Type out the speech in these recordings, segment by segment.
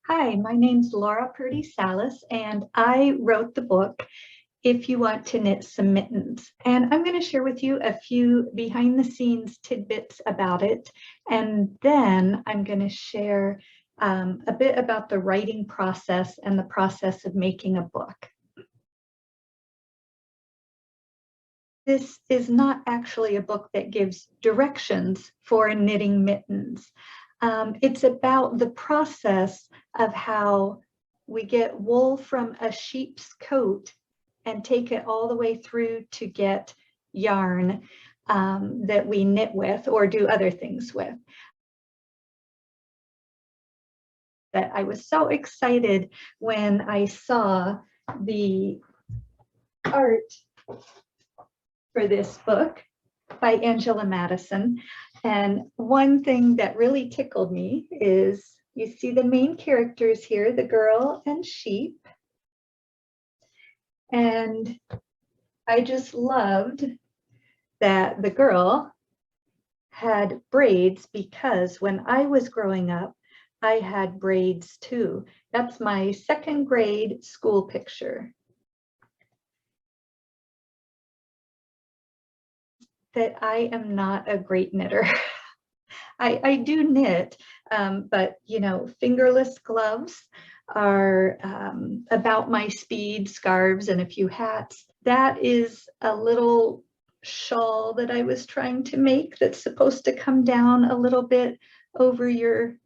Hi, my name's Laura Purdie Salas, and I wrote the book, If You Want to Knit Some Mittens. And I'm going to share with you a few behind the scenes tidbits about it. And then I'm going to share a bit about the writing process and the process of making a book. This is not actually a book that gives directions for knitting mittens. It's about the process of how we get wool from a sheep's coat and take it all the way through to get yarn that we knit with or do other things with. That I was so excited when I saw the art for this book by Angela Madison. And one thing that really tickled me is you see the main characters here, the girl and sheep. And I just loved that the girl had braids because when I was growing up, I had braids too. That's my second grade school picture. That I am not a great knitter. I do knit, but you know, fingerless gloves are about my speed, scarves and a few hats. That is a little shawl that I was trying to make that's supposed to come down a little bit over your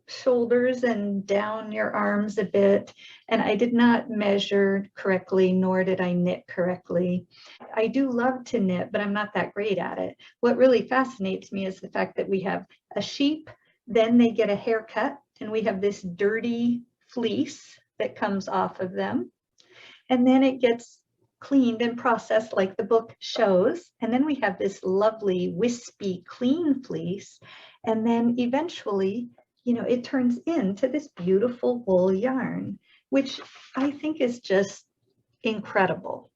shoulders and down your arms a bit, and I did not measure correctly, nor did I knit correctly. I do love to knit, but I'm not that great at it. What really fascinates me is the fact that we have a sheep, then they get a haircut, and we have this dirty fleece that comes off of them, and then it gets cleaned and processed like the book shows, and then we have this lovely wispy clean fleece, and then eventually, you know, it turns into this beautiful wool yarn, which I think is just incredible.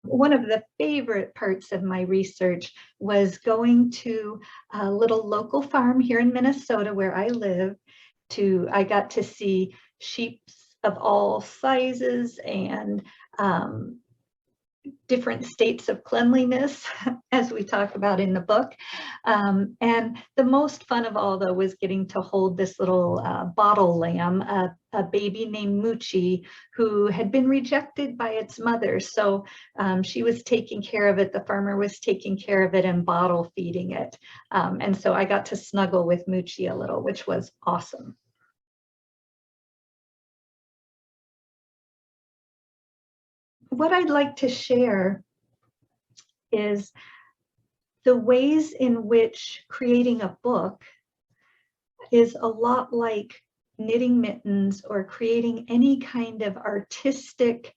One of the favorite parts of my research was going to a little local farm here in Minnesota where I live. I got to see sheep of all sizes and different states of cleanliness, as we talk about in the book. And the most fun of all, though, was getting to hold this little bottle lamb, a baby named Moochie, who had been rejected by its mother. So she was taking care of it. The farmer was taking care of it and bottle feeding it. And so I got to snuggle with Moochie a little, which was awesome. What I'd like to share is the ways in which creating a book is a lot like knitting mittens or creating any kind of artistic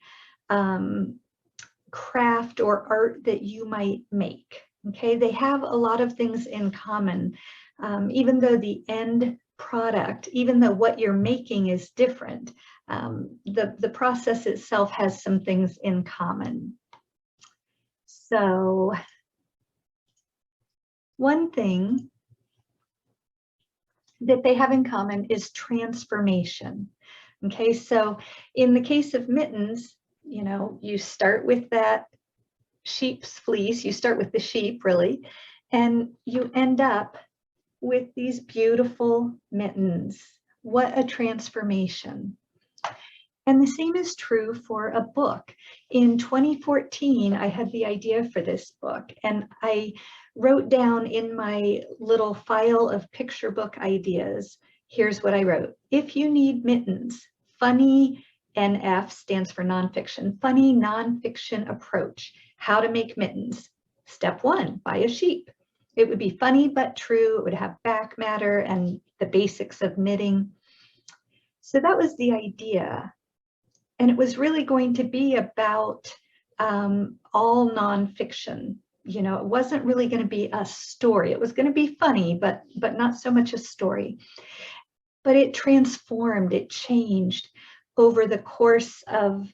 craft or art that you might make. Okay, they have a lot of things in common, even though the end product, even though what you're making is different, the process itself has some things in common. So one thing that they have in common is transformation. Okay, so in the case of mittens, you know, you start with that sheep's fleece, you start with the sheep really, and you end up with these beautiful mittens. What a transformation. And the same is true for a book. In 2014, I had the idea for this book, and I wrote down in my little file of picture book ideas, here's what I wrote. If you need mittens, funny NF stands for nonfiction, funny nonfiction approach, how to make mittens. Step 1, buy a sheep. It would be funny but true, it would have back matter and the basics of knitting. So that was the idea. And it was really going to be about all nonfiction. You know, it wasn't really going to be a story. It was going to be funny, but not so much a story. But it transformed, it changed over the course of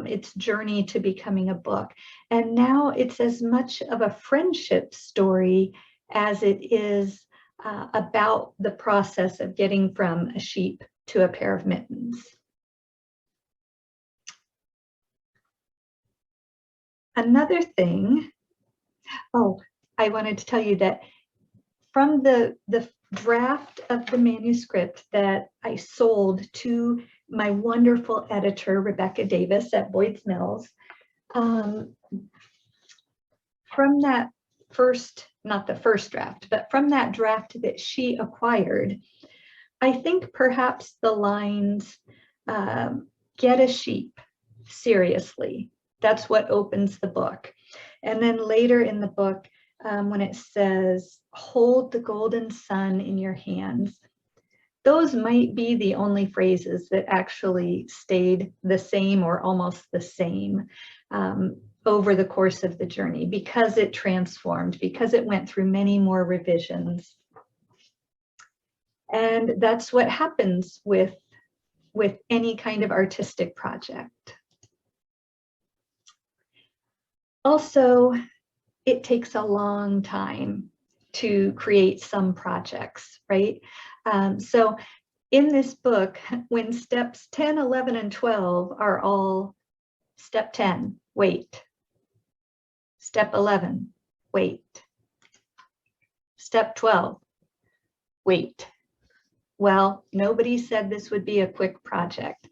its journey to becoming a book. And now it's as much of a friendship story as it is about the process of getting from a sheep to a pair of mittens. Another thing, oh, I wanted to tell you that from the draft of the manuscript that I sold to my wonderful editor, Rebecca Davis at Boyd's Mills, from that first, not the first draft, but from that draft that she acquired, I think perhaps the lines, get a sheep, seriously. That's what opens the book. And then later in the book, when it says, hold the golden sun in your hands, those might be the only phrases that actually stayed the same or almost the same over the course of the journey, because it transformed, because it went through many more revisions. And that's what happens with any kind of artistic project. Also, it takes a long time to create some projects, right? So in this book, when steps 10, 11, and 12 are all step 10, wait. Step 11, wait. Step 12, wait. Well, nobody said this would be a quick project.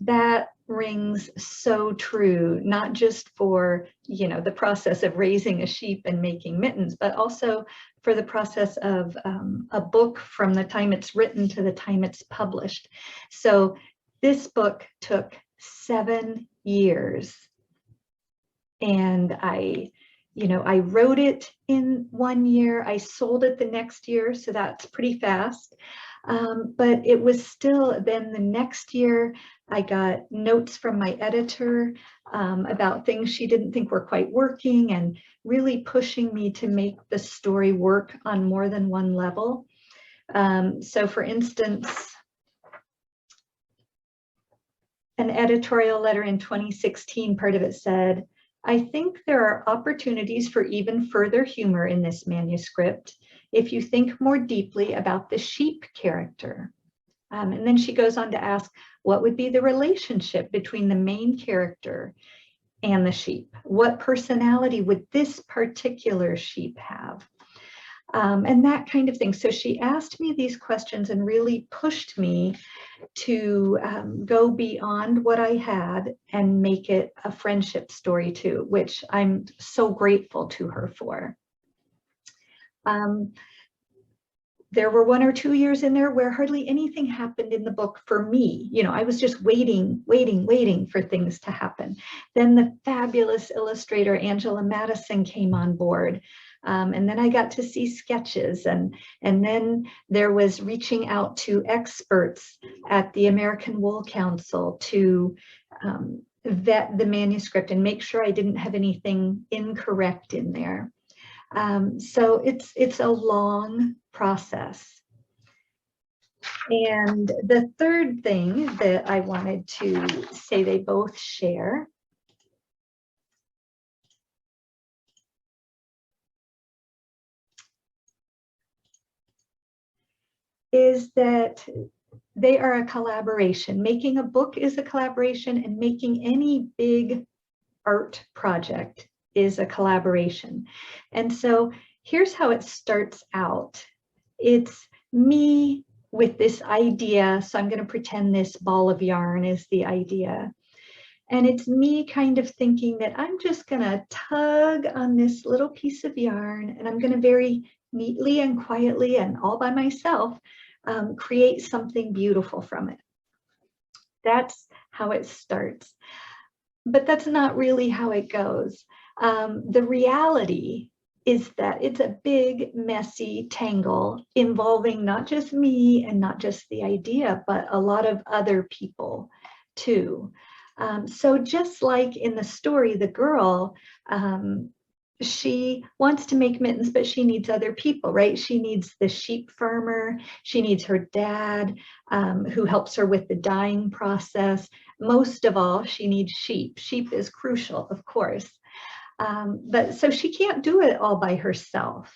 That rings so true, not just for, you know, the process of raising a sheep and making mittens, but also for the process of a book from the time it's written to the time it's published. So this book took 7 years, and I wrote it in 1 year. I sold it the next year, so that's pretty fast. But it was still, then the next year, I got notes from my editor about things she didn't think were quite working, and really pushing me to make the story work on more than one level. So for instance, an editorial letter in 2016, part of it said, I think there are opportunities for even further humor in this manuscript if you think more deeply about the sheep character. And then she goes on to ask, what would be the relationship between the main character and the sheep? What personality would this particular sheep have? And that kind of thing. So she asked me these questions and really pushed me to go beyond what I had and make it a friendship story too, which I'm so grateful to her for. There were 1 or 2 years in there where hardly anything happened in the book for me. You know, I was just waiting for things to happen. Then the fabulous illustrator Angela Madison came on board. And then I got to see sketches, and then there was reaching out to experts at the American Wool Council to vet the manuscript and make sure I didn't have anything incorrect in there. So it's a long process. And the third thing that I wanted to say they both share is that they are a collaboration. Making a book is a collaboration, and making any big art project is a collaboration. And so here's how it starts out. It's me with this idea. So I'm going to pretend this ball of yarn is the idea. And it's me kind of thinking that I'm just going to tug on this little piece of yarn, and I'm going to very neatly and quietly and all by myself create something beautiful from it. That's how it starts. But that's not really how it goes. The reality is that it's a big, messy tangle involving not just me and not just the idea, but a lot of other people too. So just like in the story, the girl, she wants to make mittens, but she needs other people, right? She needs the sheep farmer. She needs her dad, who helps her with the dyeing process. Most of all, she needs sheep. Sheep is crucial, of course. But so she can't do it all by herself.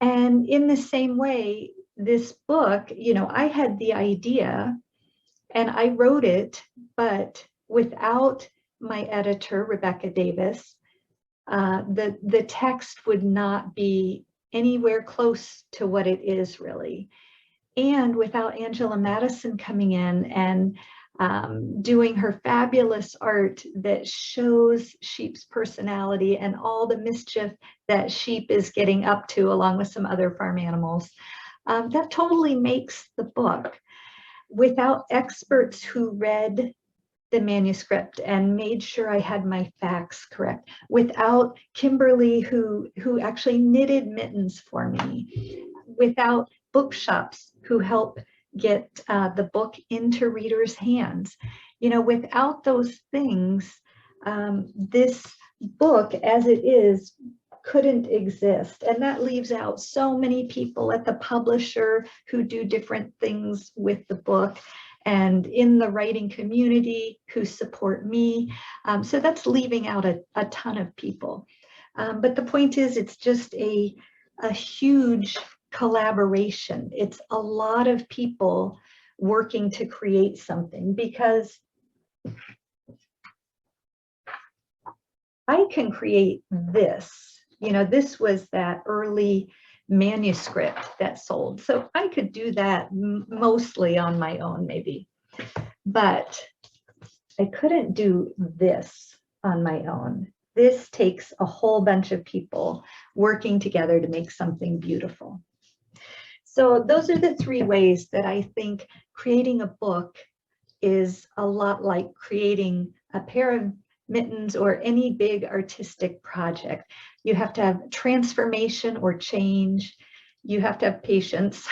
And in the same way, this book, you know, I had the idea and I wrote it, but without my editor, Rebecca Davis, the text would not be anywhere close to what it is really. And without Angela Madison coming in and doing her fabulous art that shows Sheep's personality and all the mischief that Sheep is getting up to along with some other farm animals, that totally makes the book. Without experts who read the manuscript and made sure I had my facts correct, without Kimberly who actually knitted mittens for me, without bookshops who help get the book into readers' hands. You know, without those things, this book as it is couldn't exist. And that leaves out so many people at the publisher who do different things with the book and in the writing community who support me. So that's leaving out a ton of people. But the point is, it's just a huge collaboration. It's a lot of people working to create something, because I can create this. You know, this was that early manuscript that sold. So I could do that mostly on my own, maybe. But I couldn't do this on my own. This takes a whole bunch of people working together to make something beautiful. So those are the three ways that I think creating a book is a lot like creating a pair of mittens or any big artistic project. You have to have transformation or change. You have to have patience,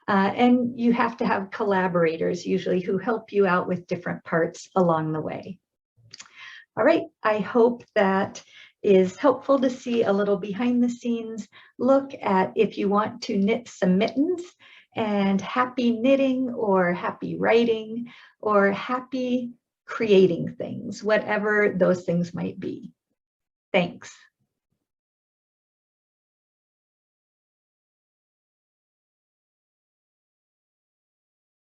and you have to have collaborators usually who help you out with different parts along the way. All right, I hope that is helpful to see a little behind the scenes look at if you want to knit some mittens, and happy knitting or happy writing or happy creating things, whatever those things might be. Thanks.